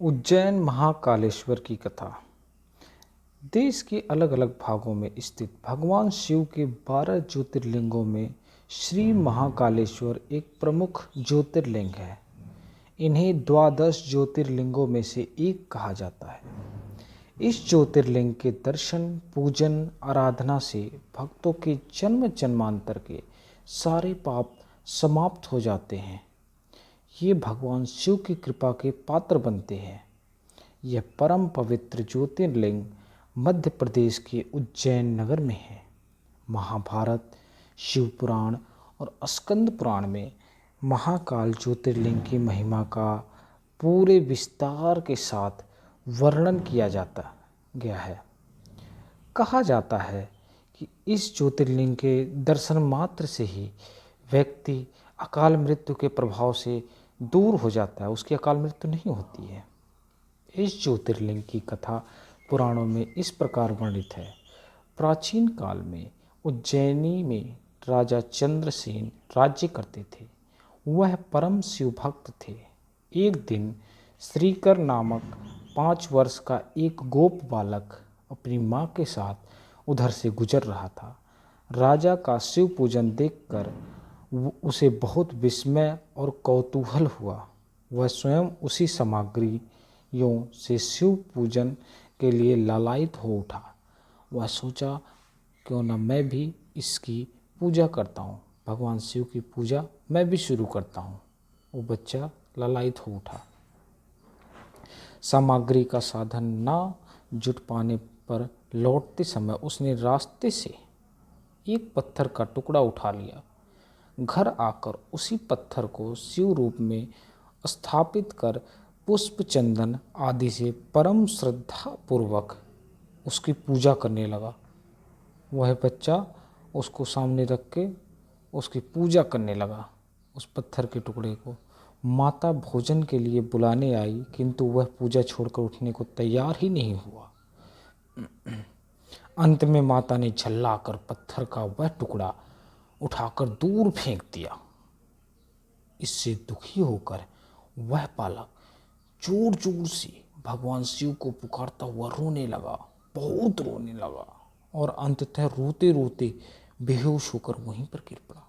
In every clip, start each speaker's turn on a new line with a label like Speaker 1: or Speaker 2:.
Speaker 1: उज्जैन महाकालेश्वर की कथा। देश के अलग अलग भागों में स्थित भगवान शिव के 12 ज्योतिर्लिंगों में श्री महाकालेश्वर एक प्रमुख ज्योतिर्लिंग है। इन्हें द्वादश ज्योतिर्लिंगों में से एक कहा जाता है। इस ज्योतिर्लिंग के दर्शन, पूजन, आराधना से भक्तों के जन्म जन्मांतर के सारे पाप समाप्त हो जाते हैं। ये भगवान शिव की कृपा के पात्र बनते हैं। यह परम पवित्र ज्योतिर्लिंग मध्य प्रदेश के उज्जैन नगर में है। महाभारत, शिव पुराण और स्कंद पुराण में महाकाल ज्योतिर्लिंग की महिमा का पूरे विस्तार के साथ वर्णन किया जाता गया है। कहा जाता है कि इस ज्योतिर्लिंग के दर्शन मात्र से ही व्यक्ति अकाल मृत्यु के प्रभाव से दूर हो जाता है, उसकी अकाल मृत्यु नहीं होती है। इस ज्योतिर्लिंग की कथा पुराणों में इस प्रकार वर्णित है। प्राचीन काल में उज्जैनी में राजा चंद्रसेन राज्य करते थे। वह परम शिव भक्त थे। एक दिन श्रीकर नामक 5 वर्ष का एक गोप बालक अपनी माँ के साथ उधर से गुजर रहा था। राजा का शिव पूजन देखकर उसे बहुत विस्मय और कौतूहल हुआ। वह स्वयं उसी सामग्रियों से शिव पूजन के लिए लालायित हो उठा। वह सोचा, क्यों न मैं भी इसकी पूजा करता हूँ, भगवान शिव की पूजा मैं भी शुरू करता हूँ। वो बच्चा लालायित हो उठा। सामग्री का साधन ना जुट पाने पर लौटते समय उसने रास्ते से एक पत्थर का टुकड़ा उठा लिया। घर आकर उसी पत्थर को शिव रूप में स्थापित कर पुष्प, चंदन आदि से परम श्रद्धा पूर्वक उसकी पूजा करने लगा। वह बच्चा उसको सामने रख के उसकी पूजा करने लगा। उस पत्थर के टुकड़े को माता भोजन के लिए बुलाने आई, किंतु वह पूजा छोड़कर उठने को तैयार ही नहीं हुआ। अंत में माता ने झल्लाकर पत्थर का वह टुकड़ा उठाकर दूर फेंक दिया। इससे दुखी होकर वह बालक जोर जोर से भगवान शिव को पुकारता हुआ रोने लगा, बहुत रोने लगा और अंततः रोते रोते बेहोश होकर वहीं पर गिर पड़ा।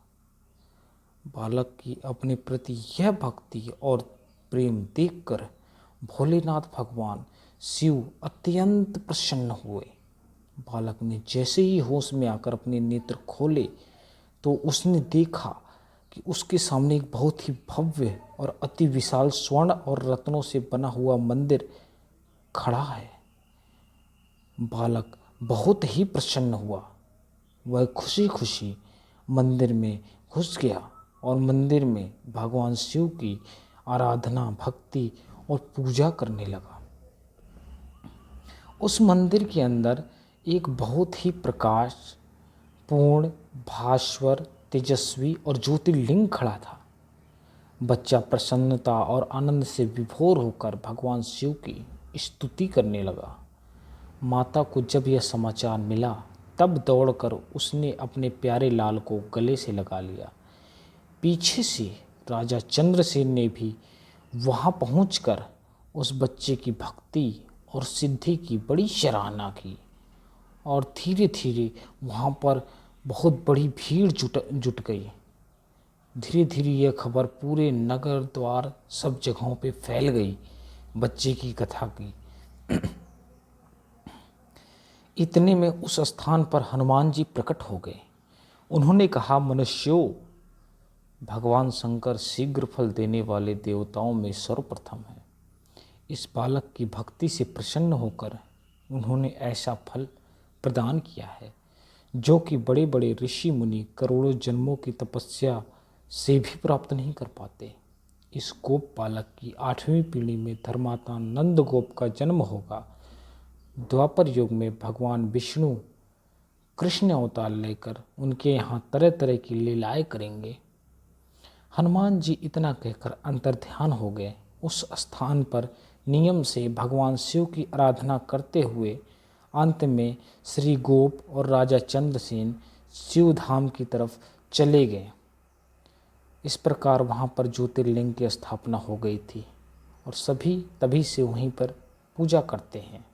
Speaker 1: बालक की अपने प्रति यह भक्ति और प्रेम देखकर भोलेनाथ भगवान शिव अत्यंत प्रसन्न हुए। बालक ने जैसे ही होश में आकर अपने नेत्र खोले तो उसने देखा कि उसके सामने एक बहुत ही भव्य और अति विशाल स्वर्ण और रत्नों से बना हुआ मंदिर खड़ा है। बालक बहुत ही प्रसन्न हुआ। वह खुशी खुशी मंदिर में घुस गया और मंदिर में भगवान शिव की आराधना, भक्ति और पूजा करने लगा। उस मंदिर के अंदर एक बहुत ही प्रकाश पूर्ण, भास्वर, तेजस्वी और ज्योतिर्लिंग खड़ा था। बच्चा प्रसन्नता और आनंद से विभोर होकर भगवान शिव की स्तुति करने लगा। माता को जब यह समाचार मिला तब दौड़कर उसने अपने प्यारे लाल को गले से लगा लिया। पीछे से राजा चंद्रसेन ने भी वहां पहुंचकर उस बच्चे की भक्ति और सिद्धि की बड़ी सराहना की और धीरे धीरे वहाँ पर बहुत बड़ी भीड़ जुट गई। धीरे धीरे यह खबर पूरे नगर द्वार सब जगहों पे फैल गई बच्चे की कथा की। इतने में उस स्थान पर हनुमान जी प्रकट हो गए। उन्होंने कहा, मनुष्यों, भगवान शंकर शीघ्र फल देने वाले देवताओं में सर्वप्रथम है। इस बालक की भक्ति से प्रसन्न होकर उन्होंने ऐसा फल प्रदान किया है जो कि बड़े बड़े ऋषि मुनि करोड़ों जन्मों की तपस्या से भी प्राप्त नहीं कर पाते। इस गोप बालक की 8वीं पीढ़ी में धर्मात्मा नंद गोप का जन्म होगा। द्वापर युग में भगवान विष्णु कृष्ण अवतार लेकर उनके यहाँ तरह तरह की लीलाएं करेंगे। हनुमान जी इतना कहकर अंतर्ध्यान हो गए। उस स्थान पर नियम से भगवान शिव की आराधना करते हुए अंत में श्री गोप और राजा चंद्रसेन शिव धाम की तरफ चले गए। इस प्रकार वहाँ पर ज्योतिर्लिंग की स्थापना हो गई थी और सभी तभी से वहीं पर पूजा करते हैं।